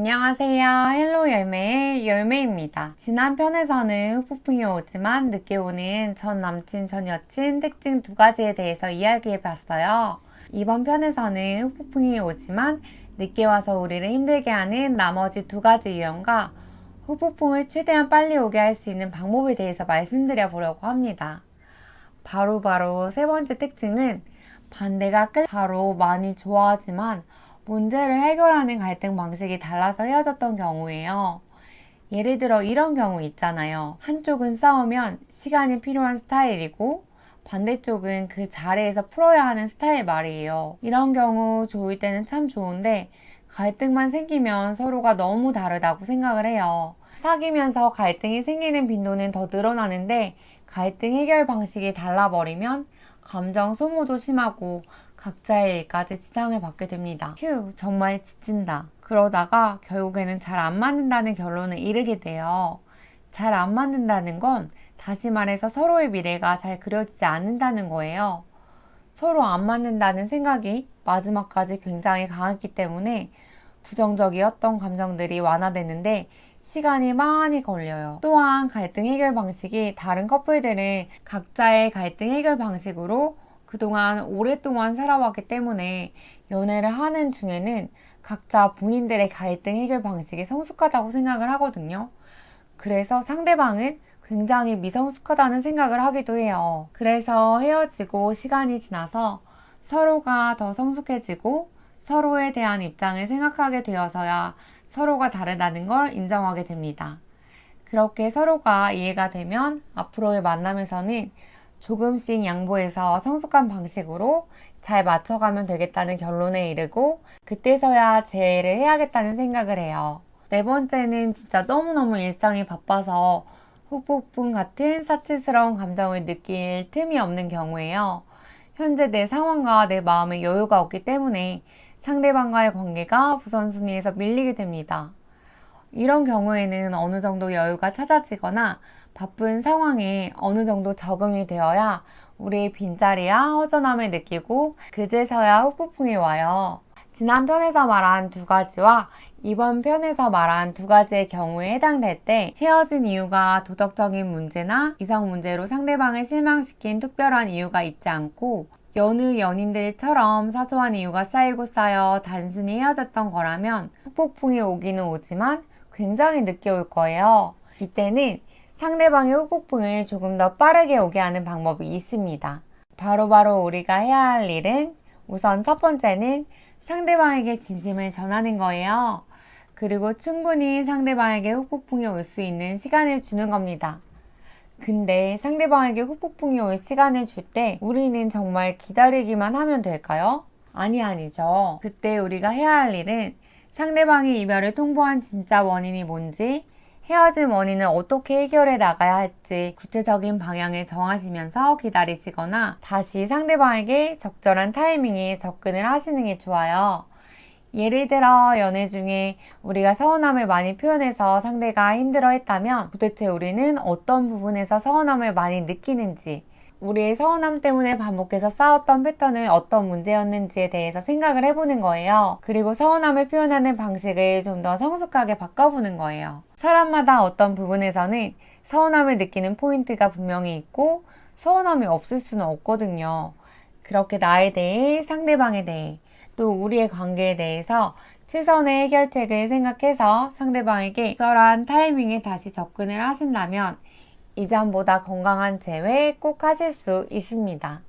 안녕하세요. 헬로 열매의 열매입니다. 지난 편에서는 후폭풍이 오지만 늦게 오는 전 남친, 전 여친 특징 두 가지에 대해서 이야기해 봤어요. 이번 편에서는 후폭풍이 오지만 늦게 와서 우리를 힘들게 하는 나머지 두 가지 유형과 후폭풍을 최대한 빨리 오게 할 수 있는 방법에 대해서 말씀드려 보려고 합니다. 바로 세 번째 특징은 반대가 바로 많이 좋아하지만 문제를 해결하는 갈등 방식이 달라서 헤어졌던 경우예요. 예를 들어 이런 경우 있잖아요. 한쪽은 싸우면 시간이 필요한 스타일이고 반대쪽은 그 자리에서 풀어야 하는 스타일 말이에요. 이런 경우 좋을 때는 참 좋은데 갈등만 생기면 서로가 너무 다르다고 생각을 해요. 사귀면서 갈등이 생기는 빈도는 더 늘어나는데 갈등 해결 방식이 달라버리면 감정 소모도 심하고 각자의 일까지 지장을 받게 됩니다. 휴, 정말 지친다. 그러다가 결국에는 잘 안 맞는다는 결론을 이르게 돼요. 잘 안 맞는다는 건 다시 말해서 서로의 미래가 잘 그려지지 않는다는 거예요. 서로 안 맞는다는 생각이 마지막까지 굉장히 강했기 때문에 부정적이었던 감정들이 완화되는데 시간이 많이 걸려요. 또한 갈등 해결 방식이 다른 커플들은 각자의 갈등 해결 방식으로 그동안 오랫동안 살아왔기 때문에 연애를 하는 중에는 각자 본인들의 갈등 해결 방식이 성숙하다고 생각을 하거든요. 그래서 상대방은 굉장히 미성숙하다는 생각을 하기도 해요. 그래서 헤어지고 시간이 지나서 서로가 더 성숙해지고 서로에 대한 입장을 생각하게 되어서야 서로가 다르다는 걸 인정하게 됩니다. 그렇게 서로가 이해가 되면 앞으로의 만남에서는 조금씩 양보해서 성숙한 방식으로 잘 맞춰가면 되겠다는 결론에 이르고 그때서야 재회를 해야겠다는 생각을 해요. 네 번째는 진짜 너무너무 일상이 바빠서 후폭풍 같은 사치스러운 감정을 느낄 틈이 없는 경우예요. 현재 내 상황과 내 마음에 여유가 없기 때문에 상대방과의 관계가 우선순위에서 밀리게 됩니다. 이런 경우에는 어느 정도 여유가 찾아지거나 바쁜 상황에 어느 정도 적응이 되어야 우리의 빈자리와 허전함을 느끼고 그제서야 후폭풍이 와요. 지난 편에서 말한 두 가지와 이번 편에서 말한 두 가지의 경우에 해당될 때 헤어진 이유가 도덕적인 문제나 이성 문제로 상대방을 실망시킨 특별한 이유가 있지 않고 여느 연인들처럼 사소한 이유가 쌓이고 쌓여 단순히 헤어졌던 거라면 후폭풍이 오기는 오지만 굉장히 늦게 올 거예요. 이때는 상대방의 후폭풍을 조금 더 빠르게 오게 하는 방법이 있습니다. 바로 우리가 해야 할 일은 우선 첫 번째는 상대방에게 진심을 전하는 거예요. 그리고 충분히 상대방에게 후폭풍이 올 수 있는 시간을 주는 겁니다. 근데 상대방에게 후폭풍이 올 시간을 줄 때 우리는 정말 기다리기만 하면 될까요? 아니죠. 그때 우리가 해야 할 일은 상대방이 이별을 통보한 진짜 원인이 뭔지, 헤어진 원인을 어떻게 해결해 나가야 할지 구체적인 방향을 정하시면서 기다리시거나 다시 상대방에게 적절한 타이밍에 접근을 하시는 게 좋아요. 예를 들어 연애 중에 우리가 서운함을 많이 표현해서 상대가 힘들어했다면 도대체 우리는 어떤 부분에서 서운함을 많이 느끼는지, 우리의 서운함 때문에 반복해서 싸웠던 패턴은 어떤 문제였는지에 대해서 생각을 해보는 거예요. 그리고 서운함을 표현하는 방식을 좀 더 성숙하게 바꿔보는 거예요. 사람마다 어떤 부분에서는 서운함을 느끼는 포인트가 분명히 있고 서운함이 없을 수는 없거든요. 그렇게 나에 대해, 상대방에 대해, 또 우리의 관계에 대해서 최선의 해결책을 생각해서 상대방에게 적절한 타이밍에 다시 접근을 하신다면 이전보다 건강한 재회 꼭 하실 수 있습니다.